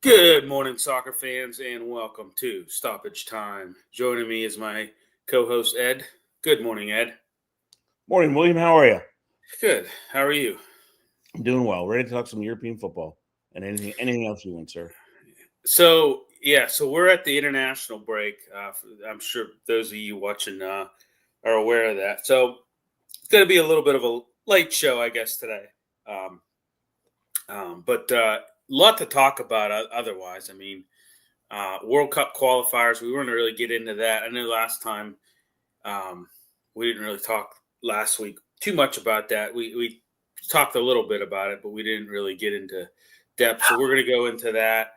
Good morning, soccer fans, and welcome to Stoppage Time. Joining me is my co-host Ed. Good morning, Ed. Morning, William. How are you? Good. How are you? I'm doing well. Ready to talk some European football and anything else you want, sir. So we're at the international break. I'm sure those of you watching are aware of that. So it's going to be a little bit of a late show, I guess, today. Um, but a lot to talk about otherwise. I mean, World Cup qualifiers, we weren't really get into that. I know last time Um, we didn't really talk last week too much about that. We talked a little bit about it, but we didn't really get into depth. So we're going to go into that.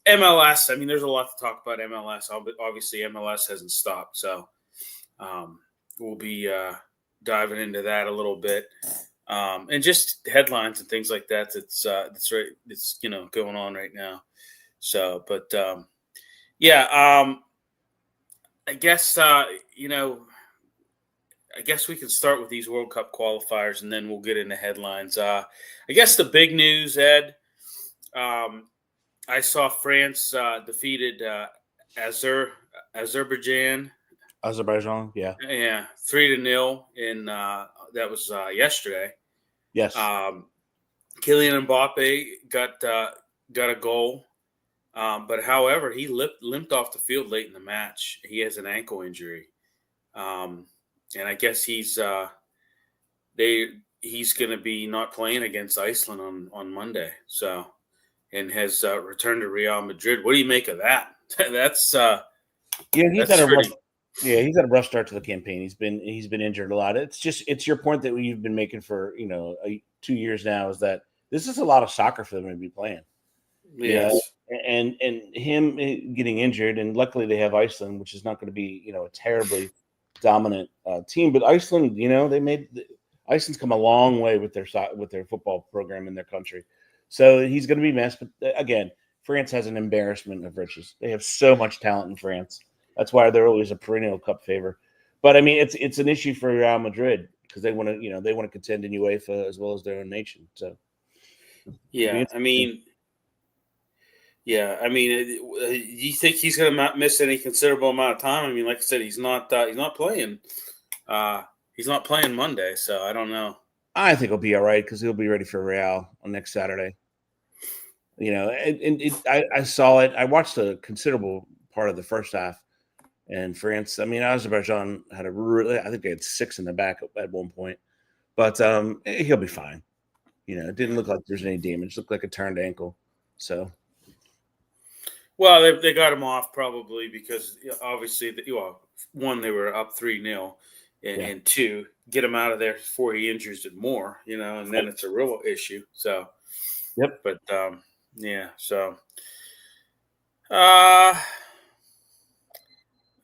MLS. I mean, there's a lot to talk about MLS. Obviously, MLS hasn't stopped, so we'll be diving into that a little bit, and just headlines and things like that. That's right. It's going on right now. So, but yeah. I guess I guess we can start with these World Cup qualifiers, and then we'll get into headlines. I guess the big news, Ed. I saw France defeated Azerbaijan. Yeah. Yeah, 3-0, and that was yesterday. Yes. Kylian Mbappe got a goal. But however, he limped off the field late in the match. He has an ankle injury, and I guess he's going to be not playing against Iceland on Monday. So, and has returned to Real Madrid. What do you make of that? That's he's that's pretty. he's had a rough start to the campaign. He's been injured a lot. It's your point that you've been making for 2 years now, is that this is a lot of soccer for them to be playing. Yes. And him getting injured, and luckily they have Iceland, which is not going to be a terribly dominant team. But Iceland, Iceland's come a long way with their football program in their country, so he's going to be messed. But again, France has an embarrassment of riches. They have so much talent in France. That's why they're always a perennial cup favor. But I mean, it's an issue for Real Madrid because they want to contend in UEFA as well as their own nation. So Yeah, I mean. Yeah, I mean, do you think he's going to not miss any considerable amount of time? I mean, like I said, he's not playing. He's not playing Monday, so I don't know. I think he'll be all right because he'll be ready for Real on next Saturday. I saw it. I watched a considerable part of the first half, and France. I mean, Azerbaijan had I think they had 6 in the back at one point, but he'll be fine. It didn't look like there's any damage. It looked like a turned ankle. So. Well, they got him off probably because obviously, one, they were up 3-0, and two, get him out of there before he injures it more, and then it's a real issue. So, yep. But yeah, so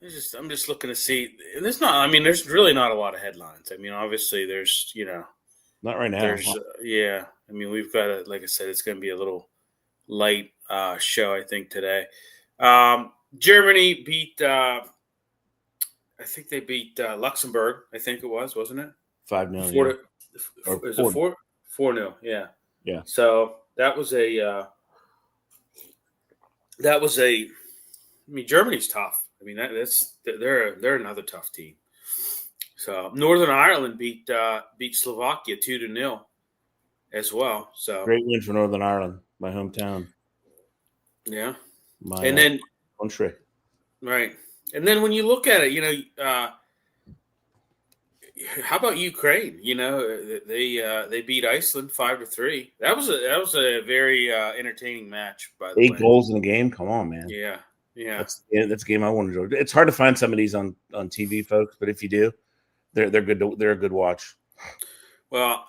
I'm just looking to see. And there's really not a lot of headlines. I mean, obviously, there's not right now. There's I mean, we've got like I said, it's going to be a little light show, I think, today. Germany beat I think they beat Luxembourg. I think it wasn't it? 5-0. Is it 4-0? Yeah. Yeah. So that was a I mean, Germany's tough. I mean, they're another tough team. So Northern Ireland beat Slovakia 2-0 as well. So great win for Northern Ireland, my hometown. Yeah. And then country. Right. And then when you look at it, how about Ukraine? They beat Iceland 5-3. That was a very entertaining match. By the way, 8 goals in the game. Come on, man. Yeah. That's a game I want to enjoy. It's hard to find some of these on TV, folks, but if you do, they're good. They're a good watch. Well,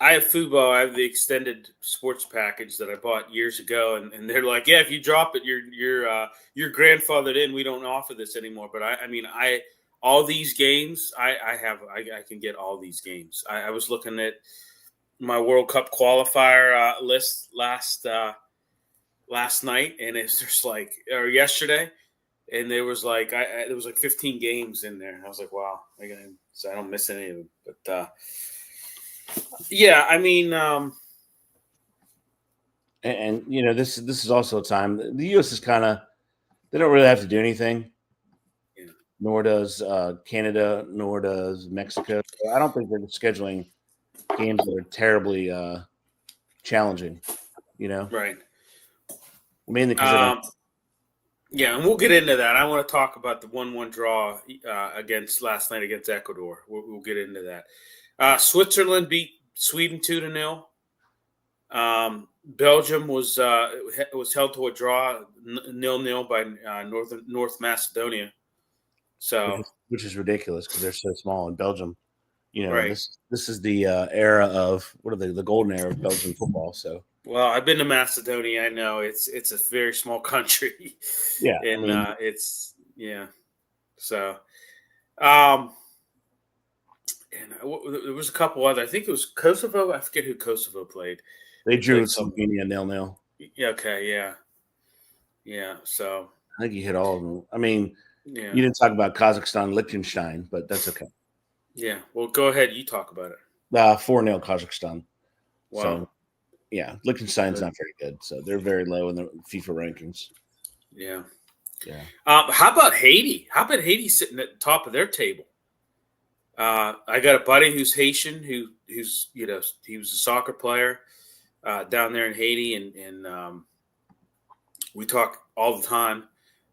I have Fubo. I have the extended sports package that I bought years ago, and they're like, yeah, if you drop it, you're grandfathered in. We don't offer this anymore. But all these games, I can get all these games. I was looking at my World Cup qualifier list last night, and it's just or yesterday, and there was there was 15 games in there. I was like, wow, so I don't miss any of them. But yeah, I mean, And this is also a time the U.S. is kind of, they don't really have to do anything. Yeah. Nor does Canada, nor does Mexico. So I don't think they're scheduling games that are terribly challenging. Right. Mainly because they don't. Um, yeah, and we'll get into that. I want to talk about the 1-1 draw against last night against Ecuador. We'll get into that. Switzerland beat Sweden 2-0. Belgium was held to a draw 0-0 by North Macedonia. So Which is ridiculous because they're so small in Belgium. right. This is the era of, what are they? The golden era of Belgian football. So Well, I've been to Macedonia. I know it's a very small country, yeah, I and mean, it's yeah. So, um, and there was a couple other. I think it was Kosovo. I forget who Kosovo played. they They drew played with some. Slovenia 0-0. Yeah. Okay. Yeah. Yeah. So I think you hit all of them. I mean, yeah. you didn't talk about Kazakhstan, Liechtenstein, but that's okay. Yeah. Well, go ahead. You talk about it. 4-0 Kazakhstan. Wow. So yeah, Liechtenstein's Good. not very good. So they're very low in the FIFA rankings. Yeah. Yeah. How about Haiti? How about Haiti sitting at the top of their table? I got a buddy who's Haitian, who's he was a soccer player down there in Haiti, and we talk all the time.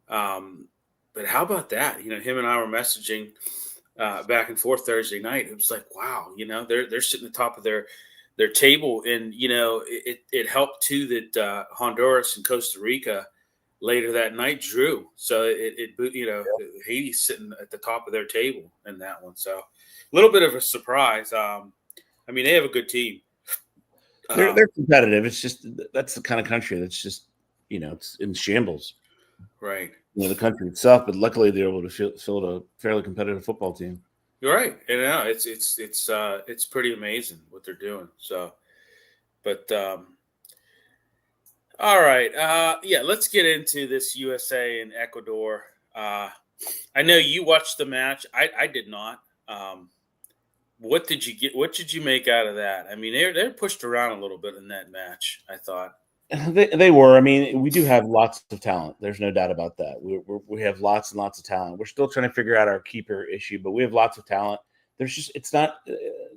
But how about that? Him and I were messaging back and forth Thursday night. It was like, wow, they're sitting at the top of their table, and it helped too that Honduras and Costa Rica later that night drew. So Haiti's sitting at the top of their table in that one. So a little bit of a surprise. I mean, they have a good team. They're competitive. It's just that's the kind of country that's just it's in shambles. Right. The country itself, but luckily they're able to field a fairly competitive football team. You're right. And it's pretty amazing what they're doing. So, but all right. Yeah, let's get into this USA and Ecuador. I know you watched the match. I did not. What did you get? What did you make out of that? I mean, they're pushed around a little bit in that match, I thought. They were. I mean, we do have lots of talent. There's no doubt about that. We have lots and lots of talent. We're still trying to figure out our keeper issue, but we have lots of talent. There's just it's not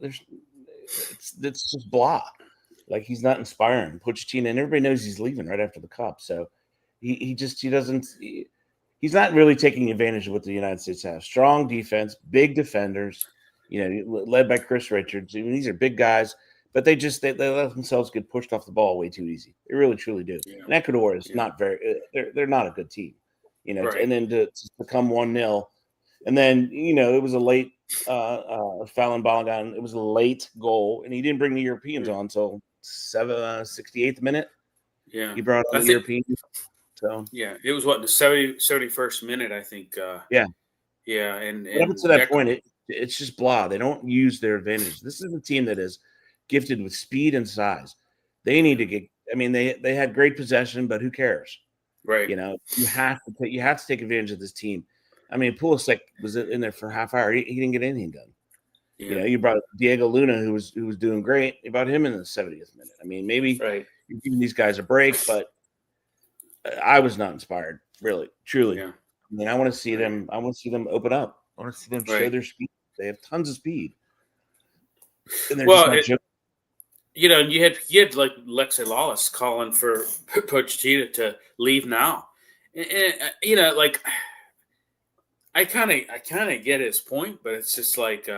it's just blah. Like, he's not inspiring. Pochettino, and everybody knows he's leaving right after the Cup. So he's not really taking advantage of what the United States has. Strong defense, big defenders, led by Chris Richards. I mean, these are big guys, but they let themselves get pushed off the ball way too easy. They really, truly do. Yeah. And Ecuador is not very they're not a good team. Right. And then to become 1-0. And then, it was a late Fallon Balogun. It was a late goal, and he didn't bring the Europeans on until 68th minute. Yeah. He brought on the Europeans. So yeah, it was what, the 71st minute, I think. Yeah. And up to that point, it's just blah. They don't use their advantage. This is a team that is gifted with speed and size. They need to get. I mean, they had great possession, but who cares? Right. You have to take advantage of this team. I mean, Pulisic was in there for a half hour. He didn't get anything done. Yeah. You brought Diego Luna, who was doing great. You brought him in the 70th minute. I mean, maybe you're giving these guys a break, but I was not inspired, really, truly. Yeah. I mean, I want to see them. I want to see them open up. I want to see them show their speed. They have tons of speed, and they're just not joking. You had like Lexi Lawless calling for Pochettino to leave now, and like I kind of get his point, but it's just like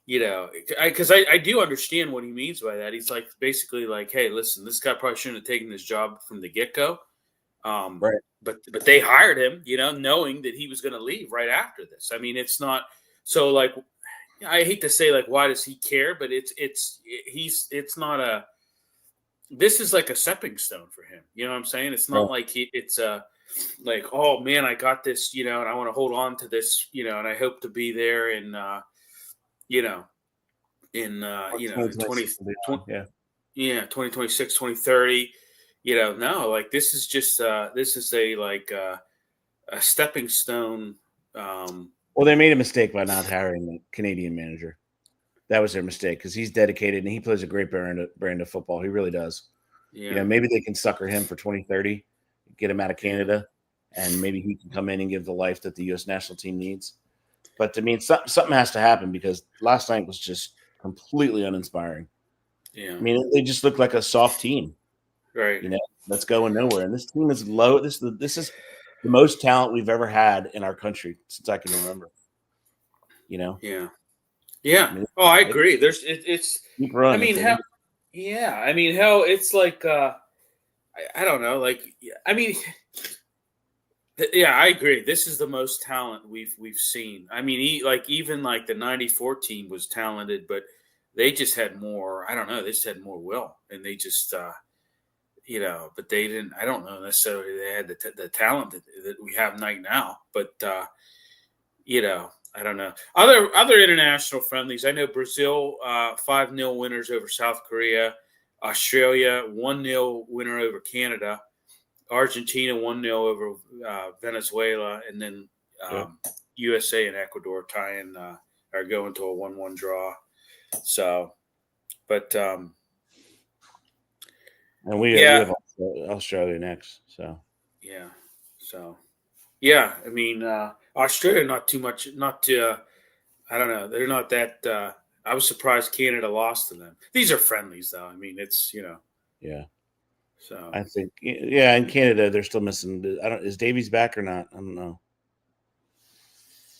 because I do understand what he means by that. He's like basically like, hey, listen, this guy probably shouldn't have taken this job from the get-go. Right. But they hired him, knowing that he was going to leave right after this. I mean, it's not so like, I hate to say like, why does he care? But it's not a. This is like a stepping stone for him. You know what I'm saying? It's not like it's like, oh man, I got this, and I want to hold on to this, and I hope to be there in 2026, 2030. No, like this is just this is a stepping stone. Well, they made a mistake by not hiring the Canadian manager. That was their mistake because he's dedicated and he plays a great brand of football. He really does. Yeah. maybe they can sucker him for 2030, get him out of Canada, and maybe he can come in and give the life that the U.S. national team needs. But I mean, something has to happen because last night was just completely uninspiring. Yeah. I mean, they just looked like a soft team, Right. that's going nowhere. And this team is low. This is the most talent we've ever had in our country since I can remember. Yeah. I Yeah. mean, Oh, I they agree. It's. keep I running if mean, they how? need. Yeah. I mean, how it's like. I don't know. Like, I mean, yeah, I agree. This is the most talent we've seen. I mean, like even like the '94 team was talented, but they just had more. I don't know. They just had more will, and they just But they didn't. I don't know necessarily they had the talent that we have right now, but I don't know. Other international friendlies. I know Brazil 5-0 winners over South Korea. Australia 1-0 winner over Canada. Argentina 1-0 over Venezuela, and then Yeah. USA and Ecuador tying are going to a 1-1 draw. So, but And we yeah, have Australia next. So yeah. So yeah, I mean Australia not too much. Not I don't know. They're not that. I was surprised Canada lost to them. These are friendlies, though. I mean, it's yeah, So I think in Canada they're still missing. I don't. Is Davies back or not? I don't know.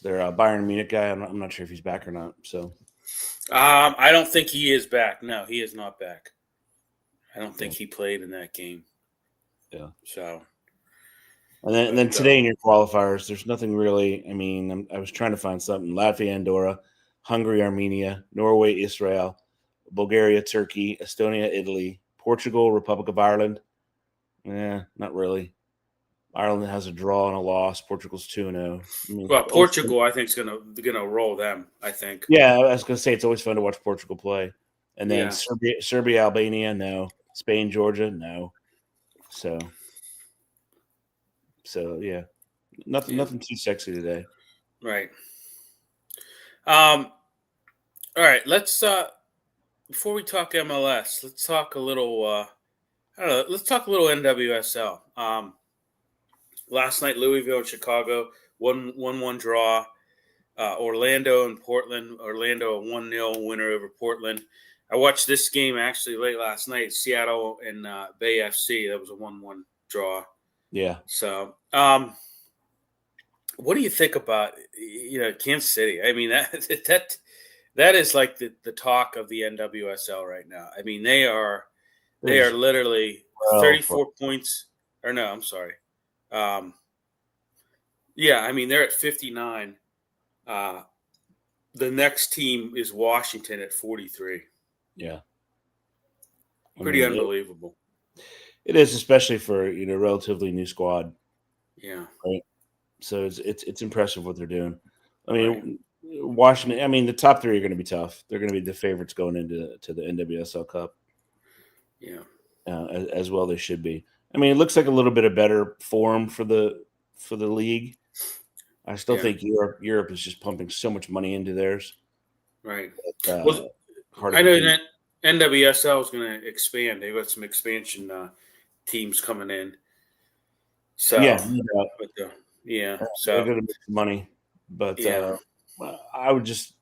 Their Bayern Munich guy. I'm not sure if he's back or not. So I don't think he is back. No, he is not back. I don't yeah. think he played in that game. Yeah. So, And then but today in your qualifiers, there's nothing really. I mean, I was trying to find something: Latvia, Andorra, Hungary, Armenia, Norway, Israel, Bulgaria, Turkey, Estonia, Italy, Portugal, Republic of Ireland. Yeah, not really. Ireland has a draw and a loss. Portugal's 2-0. I mean, Portugal, I think is gonna roll them. I think. yeah, I was gonna say it's always fun to watch Portugal play. And then Yeah. Serbia, Albania, no. Spain, Georgia, no. So yeah, nothing Yeah. nothing too sexy today. Right. Um. All right. Let's before we talk MLS, let's talk a little. I don't know. Let's talk a little NWSL. Last night, Louisville and Chicago one draw. Orlando and Portland. Orlando a 1-0 winner over Portland. I watched this game actually late last night. Seattle and Bay FC. That was a 1-1 draw. Yeah. So, what do you think about Kansas City? I mean that is like the talk of the NWSL right now. I mean they are literally Well, 34 points. Or no, I'm sorry. Yeah, I mean they're at 59. The next team is Washington at 43. yeah. I Pretty mean, unbelievable. it is, especially for relatively new squad, Yeah. right? So it's impressive what they're doing. I Right. mean, Washington. I mean, the top three are going to be tough. They're going to be the favorites going into the NWSL Cup. Yeah. As well they should be. I mean, it looks like a little bit of better form for the league. I still Yeah. think Europe is just pumping so much money into theirs. Right. That, Well, hard to I know compete. that NWSL is going to expand. They've got some expansion teams coming in. So, Yeah, no doubt. but yeah. They're So, going to make some money, but yeah. I would just.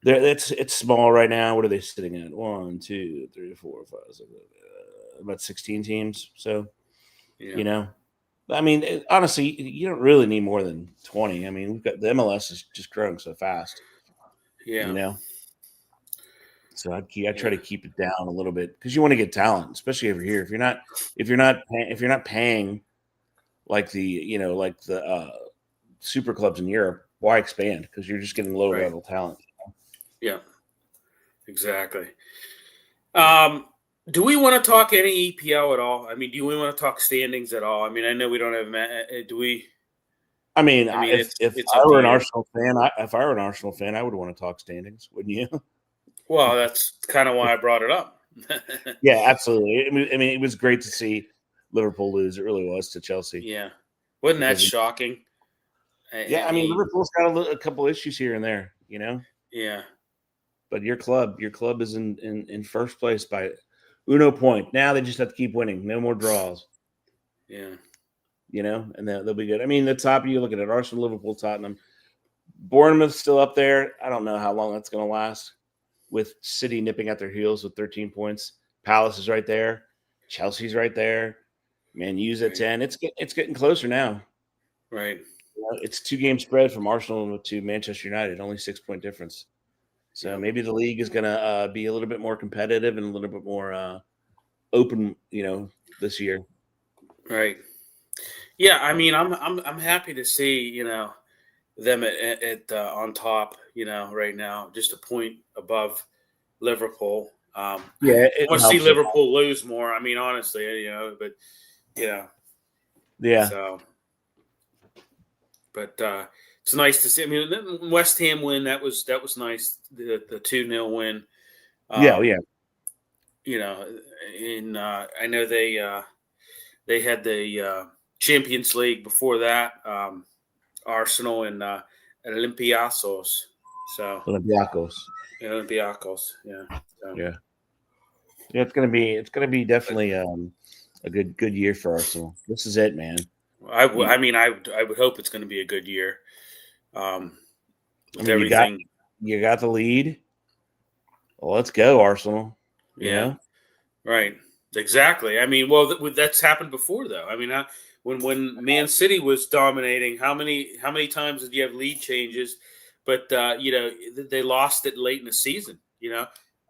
It's small right now. What are they sitting at? 1, 2, 3, 4, 5, 6, about 16 teams. So Yeah. I mean, honestly, you don't really need more than 20. I mean, we've got the MLS is just growing so fast. Yeah. So I try Yeah. to keep it down a little bit because you want to get talent, especially over here. If you're not paying like the super clubs in Europe, why expand? Because you're just getting low Right. level talent. Yeah. Exactly. Do we want to talk any EPL at all? I mean, do we want to talk standings at all? I mean, I know we don't have. Do we? I mean, I mean, if it's I up to were an you. Arsenal fan, if I were an Arsenal fan, I would want to talk standings, wouldn't you? Well, that's kind of why I brought it up. Yeah, absolutely. I mean, it was great to see Liverpool lose. It really was to Chelsea Yeah, wasn't that because, shocking? yeah, And I mean, he, Liverpool's got a couple issues here and there. yeah, But your club is in first place by Uno point. Now they just have to keep winning. No more draws. Yeah. And they'll be good. I mean, the top, you look at it, Arsenal, Liverpool, Tottenham. Bournemouth's still up there. I don't know how long that's going to last with City nipping at their heels with 13 points. Palace is right there. Chelsea's right there. Man U's at 10. It's getting closer now. Right. It's 2-game spread from Arsenal to Manchester United, only 6-point difference. So maybe the league is going to be a little bit more competitive and a little bit more open, this year. Right. Yeah. I mean, I'm happy to see them at on top. Right now, just a point above Liverpool. Yeah, I it want to see helps it. Liverpool lose more. I mean, honestly, but Yeah. So, but it's nice to see. I mean, the West Ham win that was nice. The 2-0 win. Yeah. And I know they had the Champions League before that. Arsenal and Olympiacos. So Olympiacos. Olympiacos. Yeah. So. Yeah. Yeah, it's gonna be definitely a good year for Arsenal. This is it, man. I would hope it's going to be a good year. With everything, you got the lead. Well, let's go, Arsenal. Yeah. Right. Exactly. I mean, well, that's happened before, though. I mean, when Man City was dominating, how many times did you have lead changes? But they lost it late in the season.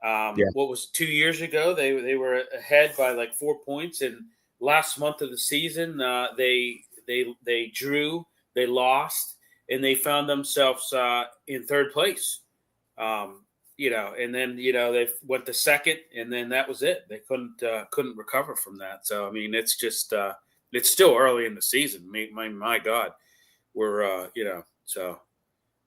What was 2 years ago? They were ahead by like 4 points, and last month of the season, they drew, they lost, and they found themselves in third place. And then they went to second, and then that was it. They couldn't recover from that. So I mean, it's just it's still early in the season. My God, we're so.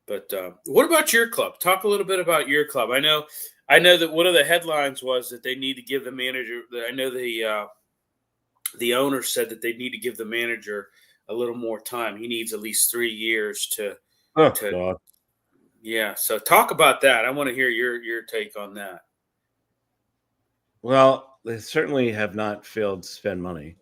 But what about your club? Talk a little bit about your club. I know that one of the headlines was that they need to give the manager. I know the owner said that they need to give the manager a little more time. He needs at least 3 years to. God. Yeah. So talk about that. I want to hear your take on that. Well, they certainly have not failed to spend money.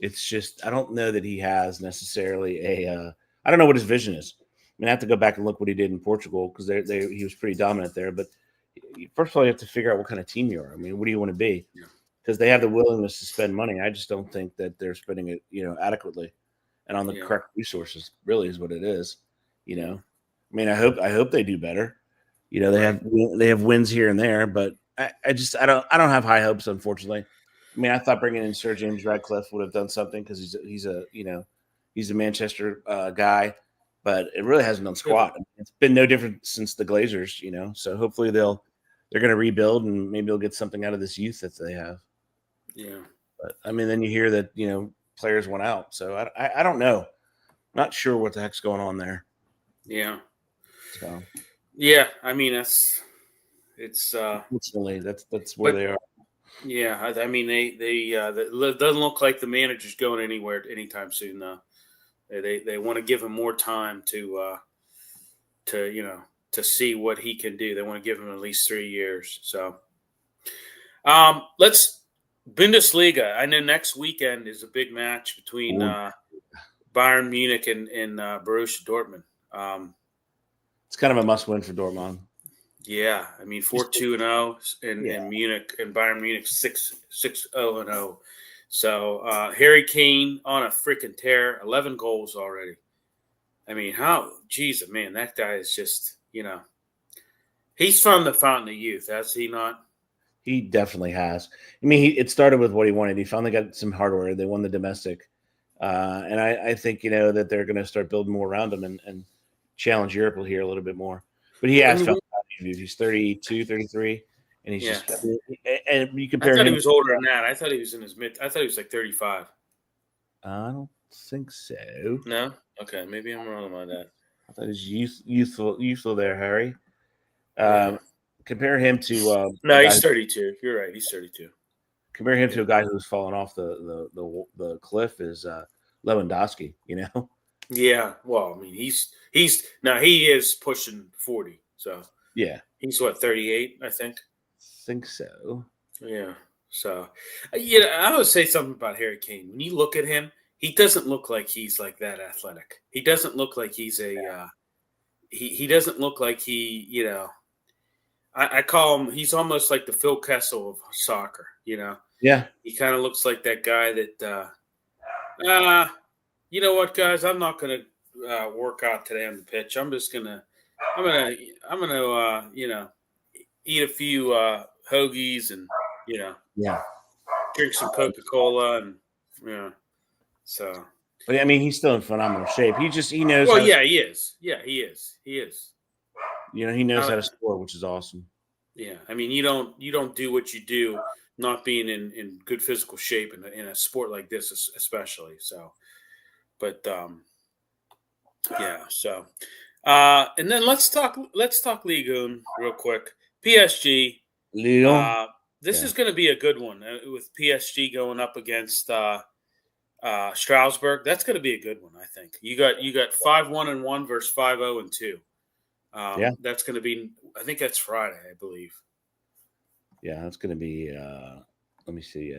It's just I don't know that he has necessarily I don't know what his vision is. I mean, I have to go back and look what he did in Portugal because he was pretty dominant there. But first of all, you have to figure out what kind of team you are. I mean, what do you want to be? Because they have the willingness to spend money. I just don't think that they're spending it, adequately and on the correct resources. Really, is what it is. I mean, I hope they do better. They have wins here and there, but I don't have high hopes, unfortunately. I mean, I thought bringing in Sir James Radcliffe would have done something because he's a Manchester guy, but it really hasn't done squat. I mean, it's been no different since the Glazers, So hopefully they're going to rebuild and maybe they'll get something out of this youth that they have. Yeah, but I mean, then you hear that players went out, so I don't know. Not sure what the heck's going on there. Yeah. So. Yeah, I mean it's unfortunately that's where they are. Yeah, I mean it doesn't look like the manager's going anywhere anytime soon though. They want to give him more time to see what he can do. They want to give him at least 3 years. So let's Bundesliga. I know next weekend is a big match between Bayern Munich and Borussia Dortmund. It's kind of a must-win for Dortmund. Yeah, I mean 4-2-0 in Munich and Bayern Munich 6-0-0. So Harry Kane on a freaking tear, 11 goals already. I mean, man, that guy is just he's from the fountain of youth, has he not? He definitely has. I mean, it started with what he wanted. He finally got some hardware. They won the domestic, and I think that they're going to start building more around him and challenge Europe here a little bit more. But he has found he's 32, 33, and he's just. And you compare him. I thought he was older than that. I thought he was in his mid. I thought he was like 35. I don't think so. No. Okay, maybe I'm wrong about that. I thought he was youthful there, Harry. Compare him to. No, he's 32. You're right. He's 32. Compare him to a guy who's fallen off the cliff is Lewandowski. Yeah. Well, I mean, he is pushing 40. So yeah, he's what 38, I think. Think so. Yeah. So, I would say something about Harry Kane. When you look at him, he doesn't look like he's like that athletic. He doesn't look like he's a. He doesn't look like he. I call him. He's almost like the Phil Kessel of soccer. Yeah. He kind of looks like that guy that. You know what, guys? I'm not gonna work out today on the pitch. I'm just gonna. I'm gonna. Eat a few hoagies and you know Yeah. drink some Coca-Cola and yeah. So But I mean, he's still in phenomenal shape. He knows well, how to, yeah, he is. Yeah, he is. He is. he knows Uh, how to score, which is awesome. yeah, I mean, you don't do what you do not being in good physical shape in a sport like this, especially. So, but yeah. So, and then let's talk Ligue 1 real quick. PSG. Lyon. Uh, this Yeah. is going to be a good one with PSG going up against Strasbourg. That's going to be a good one, I think. You got 5-1-1 versus 5-0-2. Yeah. That's going to be. I think that's Friday, I believe. Yeah. That's going to be, let me see.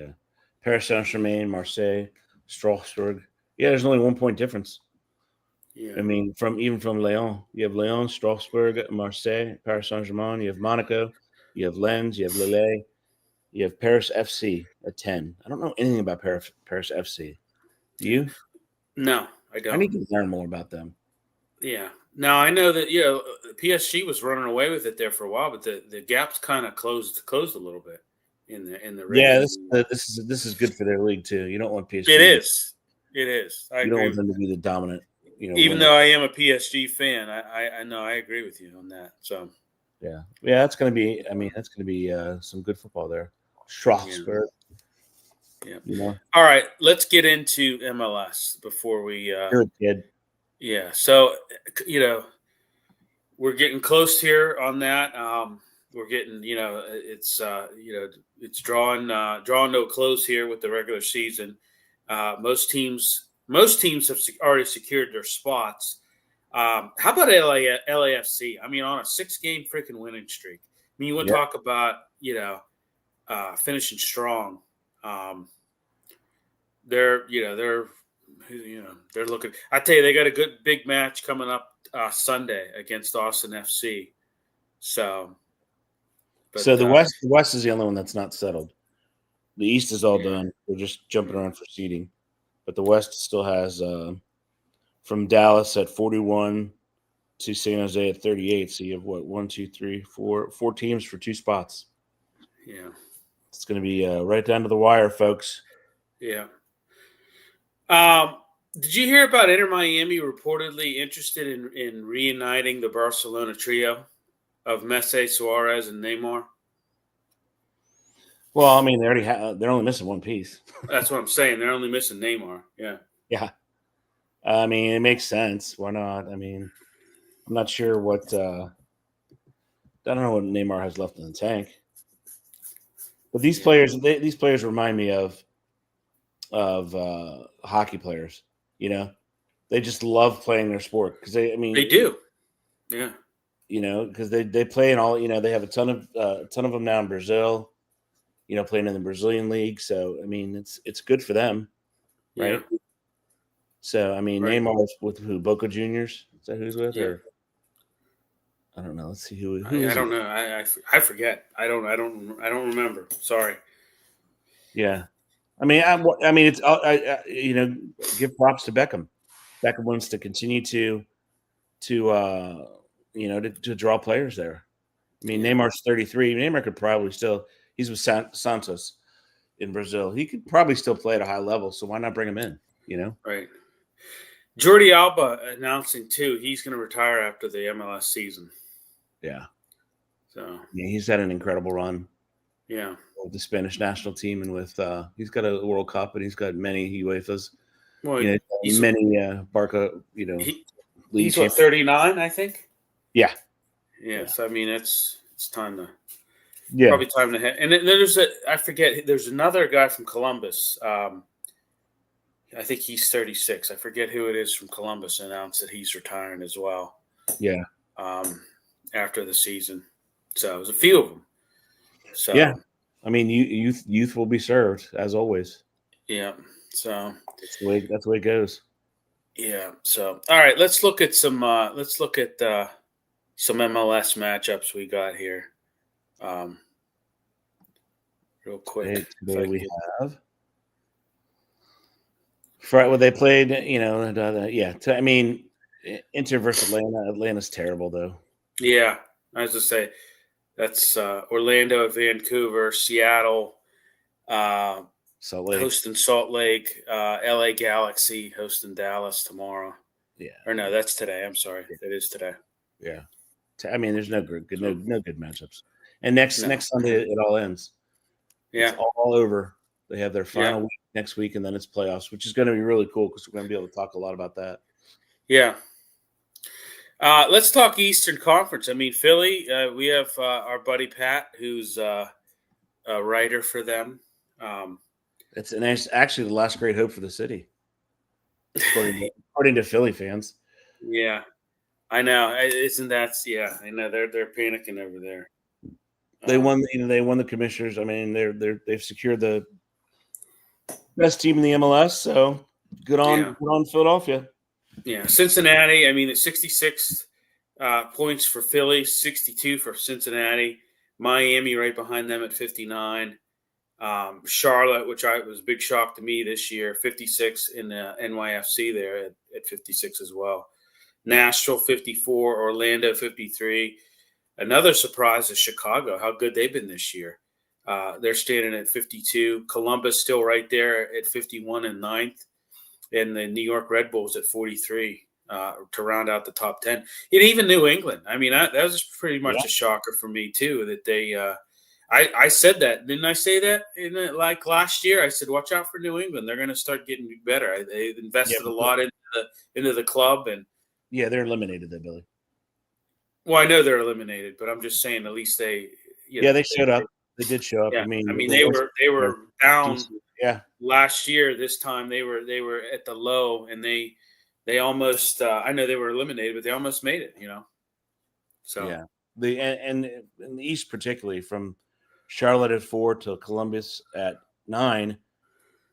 Paris Saint-Germain, Marseille, Strasbourg. Yeah. There's only 1 point difference. Yeah, I mean, from Lyon, you have Lyon, Strasbourg, Marseille, Paris Saint-Germain. You have Monaco. You have Lens. You have Lille. You have Paris FC at 10. I don't know anything about Paris FC. Do you? no, I I don't. need to learn more about them. Yeah, now I know that PSG was running away with it there for a while, but the gaps kind of closed a little bit in the Yeah, race. this is good for their league too. You don't want PSG It to be, is. It is. I you don't agree want with them to you. be the dominant, Even winner. though I am a PSG fan, I know I agree with you on that. So Yeah, yeah, that's going to be. I mean, that's going to be some good football there. yeah, Strasbourg, yeah. you know, All right, let's get into MLS before we. good kid. Yeah, so we're getting close here on that. We're getting, it's drawing to a close here with the regular season. Most teams have already secured their spots. How about LAFC? I mean, on a 6-game freaking winning streak. I mean, you want to Yeah, talk about finishing strong. Um, they're looking. I tell you, they got a good big match coming up Sunday against Austin FC. So, so but the West is the only one that's not settled. The East is all yeah, done. They're just jumping yeah, around for seeding, but the West still has from Dallas at 41 to San Jose at 38. So you have what, one, two, three, four teams for 2 spots. yeah, It's going to be right down to the wire, folks. yeah. Um, did you hear about Inter Miami reportedly interested in reuniting the Barcelona trio of Messi, Suarez, and Neymar? Well, I mean, they're only missing one piece. That's what I'm saying. They're only missing Neymar. Yeah. Yeah, I mean, it makes sense. Why not? I mean, I'm not sure what I don't know what Neymar has left in the tank, but Yeah. these players remind me of hockey players. You know, they just love playing their sport because I They mean, do. Yeah. because they play in all. They have a ton of them now in Brazil. Playing in the Brazilian league. So I mean, it's good for them, Yeah. right? So I mean, Right. Neymar is with who? Boca Juniors? Is that who he's with? Yeah. Or I don't know. Let's see who I is he don't with? know. I forget. I don't remember. Sorry. Yeah, I mean, it's give props to Beckham. Beckham wants to continue to draw players there. I mean, Yeah. Neymar's 33. Neymar could probably still. He's with Santos in Brazil. He could probably still play at a high level. So why not bring him in? Right. Jordi Alba announcing too he's going to retire after the MLS season. Yeah. So Yeah, he's had an incredible run yeah. with the Spanish national team, and with he's got a World Cup, and he's got many UEFA's, Well, he's many Barca, he, league he's what, champions. 39, I think. Yeah, Yes, I mean it's time to yeah, probably time to hit. And then I forget. There's another guy from Columbus. I think he's 36. I forget who it is from Columbus. Announced that he's retiring as well. yeah, After the season. So it was a few of them. yeah. So I mean, youth will be served as always. Yeah. So That's the way it goes. yeah. So all right, let's look at some some MLS matchups we got here. Real quick. If Today I can we get have Friday. Well, they played. Yeah. I mean, Inter versus Atlanta. Atlanta's terrible though. yeah, I was just say that's Orlando at Vancouver, Seattle, uh, Salt Lake. hosting Salt Lake, LA Galaxy hosting Dallas tomorrow. Yeah. Or no, that's today. I'm sorry. It is today. Yeah. I mean, there's no good, So, no good matchups. And next no. Sunday it all ends. It's Yeah. all over. They have their Yeah. final week next week, and then it's playoffs, which is going to be really cool because we're going to be able to talk a lot about that. Yeah. Let's talk Eastern Conference. I mean, Philly, we have our buddy Pat, who's a writer for them. It's actually the last great hope for the city, according to Philly fans. Yeah, I know. Isn't that? Yeah, I know. They're panicking over there. They won. They won the commissioners. I mean, they've secured the best team in the MLS. So good on Philadelphia. Yeah, Cincinnati. I mean, it's 66 points for Philly, 62 for Cincinnati. Miami right behind them at 59. Charlotte, which was a big shock to me this year, 56 in the NYFC there at 56 as well. Nashville 54, Orlando 53. Another surprise is Chicago, how good they've been this year. They're standing at 52. Columbus still right there at 51 and ninth. And the New York Red Bulls at 43 to round out the top 10. And even New England. I mean, that was pretty much a shocker for me, too, that they I said that. Didn't I say that like last year? I said, watch out for New England. They're going to start getting better. They invested a lot into the club. And yeah, they're eliminated then, Billy. well, I know they're eliminated, but I'm just saying at least they they showed up. They did show up. Yeah, I mean, they were down last year. This time they were at the low, and they almost I know they were eliminated, but they almost made it. So yeah, and in the East particularly from Charlotte at 4 to Columbus at 9,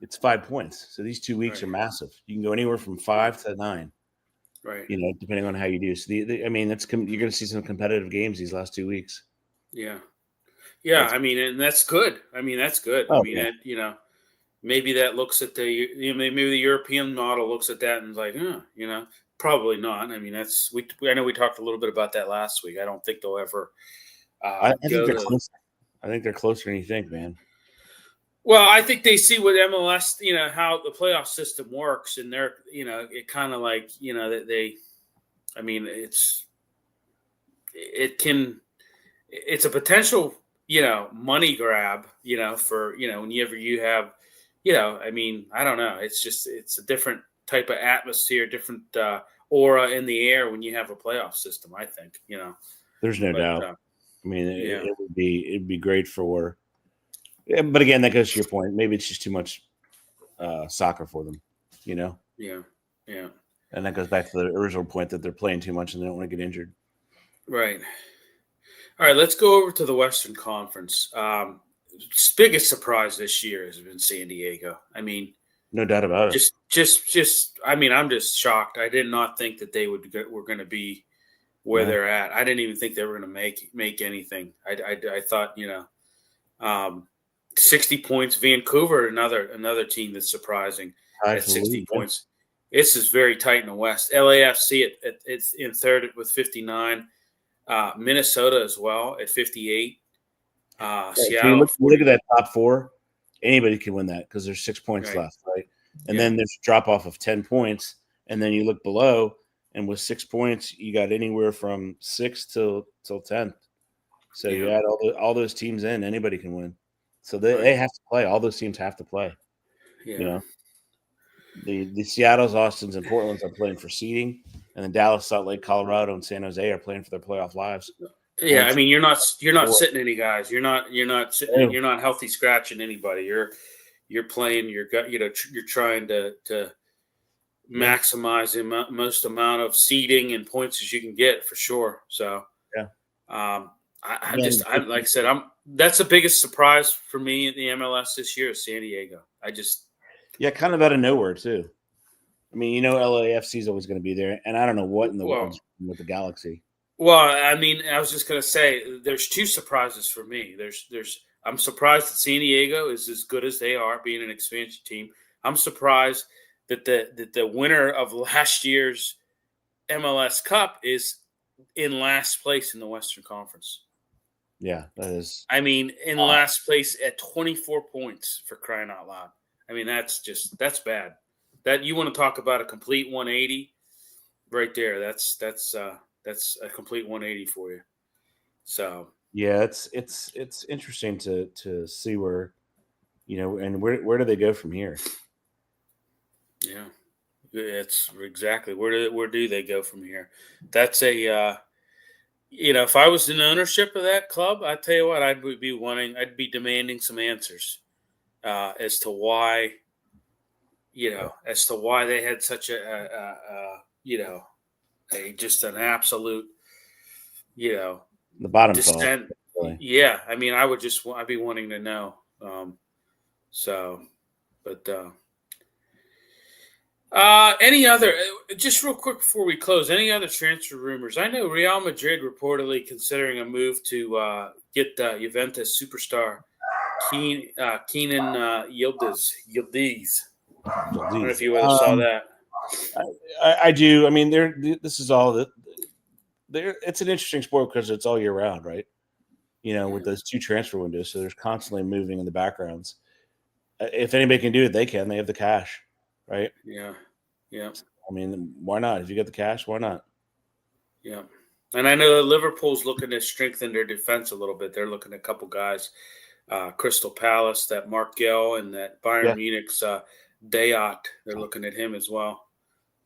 it's 5 points. So these 2 weeks are massive. You can go anywhere from 5 to 9. Right. Depending on how you do. So I mean, you're going to see some competitive games these last 2 weeks. Yeah. Yeah, I mean, and that's good. I mean, that's good. Oh, I mean, maybe that looks at maybe the European model looks at that and is like, probably not. I mean, I know we talked a little bit about that last week. I don't think they'll ever I think they're closer. I think they're closer than you think, man. Well, I think they see what MLS, how the playoff system works, and they're, it kind of like, that they, I mean, it's a potential, money grab, for, whenever you have, I mean, I don't know. It's a different type of atmosphere, different aura in the air when you have a playoff system, I think, There's no doubt. I mean, it would be great for, but again, that goes to your point. Maybe it's just too much soccer for them, Yeah. And that goes back to the original point that they're playing too much and they don't want to get injured. Right. All right, let's go over to the Western Conference. Biggest surprise this year has been San Diego. I mean, no doubt about it. Just. I mean, I'm just shocked. I did not think that they were going to be where they're at. I didn't even think they were going to make anything. I thought 60 points. Vancouver, another team that's surprising at 60 points. This is very tight in the West. LAFC it's in third with 59. Minnesota as well at 58. Seattle. So look at that top 4. Anybody can win that because there's 6 points left, right? And then there's a drop off of 10 points, and then you look below, and with 6 points, you got anywhere from 6 till 10th. So you add all those teams in, anybody can win. So they have to play. All those teams have to play. Yeah. The Seattle's, Austin's, and Portland's are playing for seeding, and then Dallas, Salt Lake, Colorado, and San Jose are playing for their playoff lives. Yeah, I mean, you're not sitting any guys. You're not sitting. You're not healthy scratching anybody. You're playing. You're trying to maximize the most amount of seeding and points as you can get for sure. So yeah, I'm like I said, That's the biggest surprise for me in the MLS this year is San Diego. Yeah, kind of out of nowhere too. I mean, LAFC is always going to be there, and I don't know what in the well, world's with the Galaxy. well, I mean, I was just gonna say there's two surprises for me. I'm surprised that San Diego is as good as they are, being an expansion team. I'm surprised that the winner of last year's MLS Cup is in last place in the Western Conference. Yeah, that is. I mean, in last place at 24 points, for crying out loud. I mean, that's bad. That you want to talk about a complete 180 right there. That's a complete 180 for you. So Yeah, it's interesting to see where, and where do they go from here? yeah, it's exactly where do they go from here? That's a if I was in ownership of that club, I tell you what, I'd be demanding some answers as to why they had such just an absolute The bottom fall. descent. Really. Yeah, I mean, I'd be wanting to know. So, but any other, just real quick before we close, any other transfer rumors? I know Real Madrid reportedly considering a move to get Juventus superstar Keenan Yildiz. I don't know if you saw that. I do. I mean, this is all that. It's an interesting sport because it's all year round, right? With those two transfer windows, so there's constantly moving in the backgrounds. If anybody can do it, they can. They have the cash, right? Yeah, yeah. I mean, why not? If you get the cash, why not? Yeah. And I know that Liverpool's looking to strengthen their defense a little bit. They're looking at a couple guys, Crystal Palace, that Mark Gill, and that Bayern Munich's Dayot. They're looking at him as well.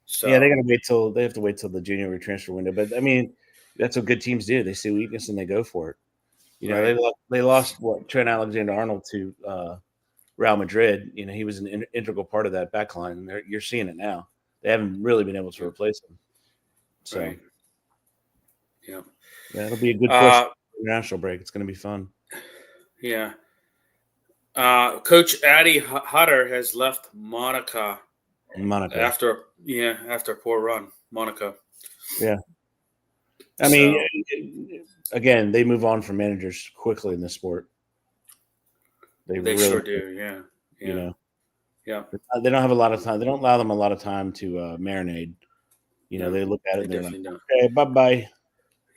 So yeah, they have to wait till the January transfer window. But I mean, that's what good teams do. They see weakness and they go for it. right. They lost Trent Alexander-Arnold to Real Madrid. He was an integral part of that back line, and you're seeing it now. They haven't really been able to replace him. So, right. Yeah, it'll be a good push international break. It's going to be fun. Yeah. Coach Addy Hutter has left Monaco. After a poor run, Monaco. Yeah. I mean, again, they move on from managers quickly in this sport. They really sure do. Yeah. Yeah. They don't have a lot of time. They don't allow them a lot of time to marinate. They look at it and they're like, okay, bye-bye.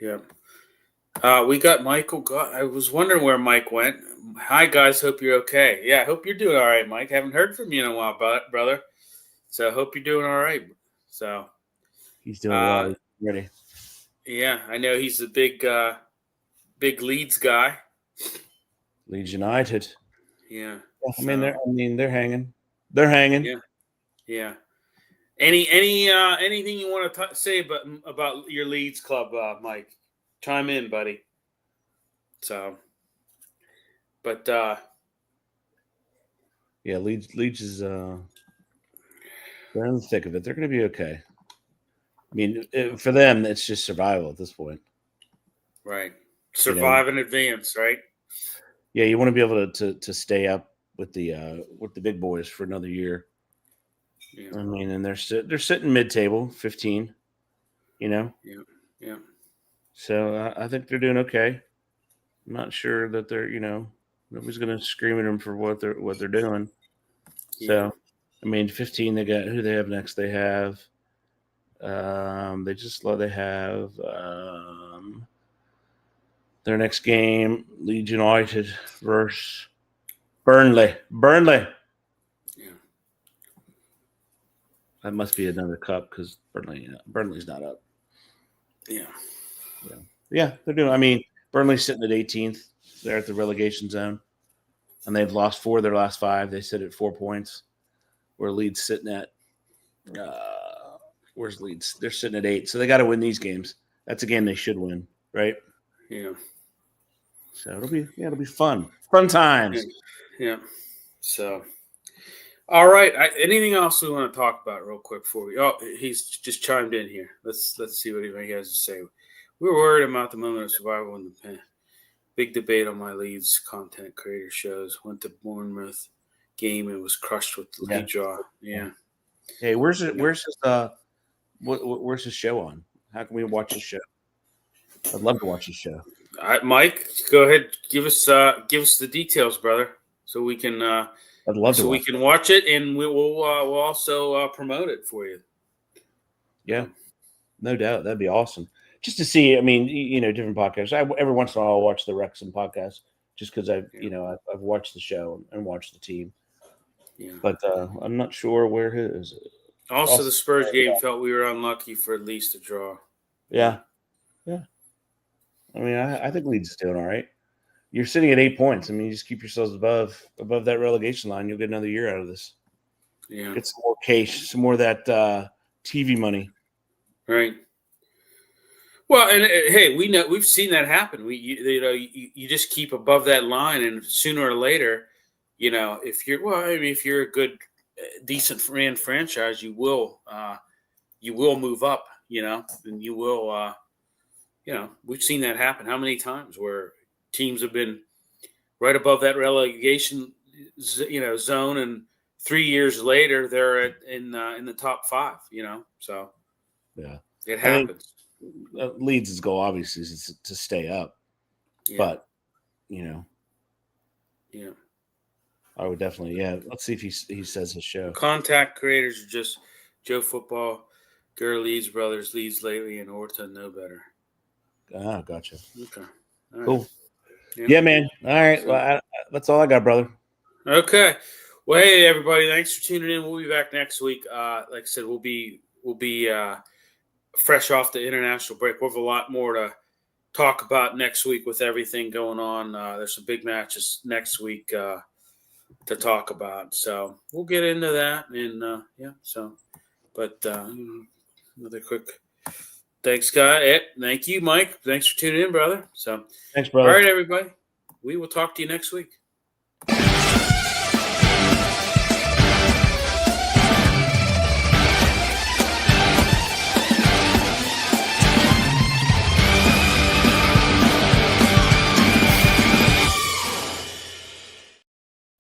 Yeah. We got Michael. I was wondering where Mike went. Hi, guys. Hope you're okay. Yeah, I hope you're doing all right, Mike. Haven't heard from you in a while, brother. So I hope you're doing all right. So he's doing well. He's ready. Yeah, I know he's a big Leeds guy. Leeds United. Yeah. I mean, they're hanging. They're hanging. Yeah. Yeah. Anything you want to say about your Leeds club, Mike? Chime in, buddy. So, but yeah, Leeds is they're in the thick of it. They're going to be okay. I mean, for them, it's just survival at this point. Right. Survive in advance, right? Yeah, you want to be able to stay up with the big boys for another year. Yeah. I mean, and they're sitting mid-table, 15. Yeah. So I think they're doing okay. I'm not sure that they're nobody's going to scream at them for what they're doing. So, I mean, 15. They got who they have next. They have their next game, Leeds United versus Burnley. Yeah. That must be another cup because Burnley's not up. Yeah. Yeah, they're doing. I mean, Burnley's sitting at 18th. They're at the relegation zone, and they've lost 4 of their last 5. They sit at 4 points. Where Leeds sitting at where's Leeds? They're sitting at 8. So they got to win these games. That's a game they should win, right? Yeah. So it'll be fun. Fun times. Yeah. So, all right. Anything else we want to talk about real quick before we? Oh, he's just chimed in here. Let's see what he has to say. We were worried about the moment of survival in the pen. big debate on my Leeds content creator shows. Went to Bournemouth game and was crushed with the late draw. Yeah. Hey, where's his show on? How can we watch his show? I'd love to watch his show. All right, Mike, go ahead. Give us the details, brother, so we can. I'd love to. So we can watch it, and we'll also promote it for you. Yeah, no doubt. That'd be awesome. Just to see, I mean, different podcasts. Every once in a while, I'll watch the Wrexham podcast just because I've watched the show and watched the team. Yeah. But I'm not sure where his. Also, the Spurs game felt we were unlucky for at least a draw. Yeah. I mean, I think Leeds is doing all right. You're sitting at 8 points. I mean, you just keep yourselves above that relegation line. You'll get another year out of this. Yeah. Get some more cash, some more of that TV money. Right. Well, and hey, we've seen that happen. You just keep above that line, and sooner or later, if you're a good, decent franchise, you will move up. And you will. We've seen that happen. How many times where teams have been right above that relegation, zone, and 3 years later they're in the top 5. So yeah, it happens. Leeds' goal obviously is to stay up, but yeah, I would definitely Let's see if he says his show. Contact creators are just Joe Football, Leeds Brothers, Leeds Lately, and Orta Know Better. Ah, gotcha. Okay, cool. Yeah, man. All right. Well, that's all I got, brother. Okay. Well, hey, everybody. Thanks for tuning in. We'll be back next week. Like I said, we'll be fresh off the international break. We'll have a lot more to talk about next week with everything going on. There's some big matches next week to talk about. So we'll get into that. And, another quick thanks, Scott. Thank you, Mike. Thanks for tuning in, brother. So, thanks, brother. All right, everybody. We will talk to you next week.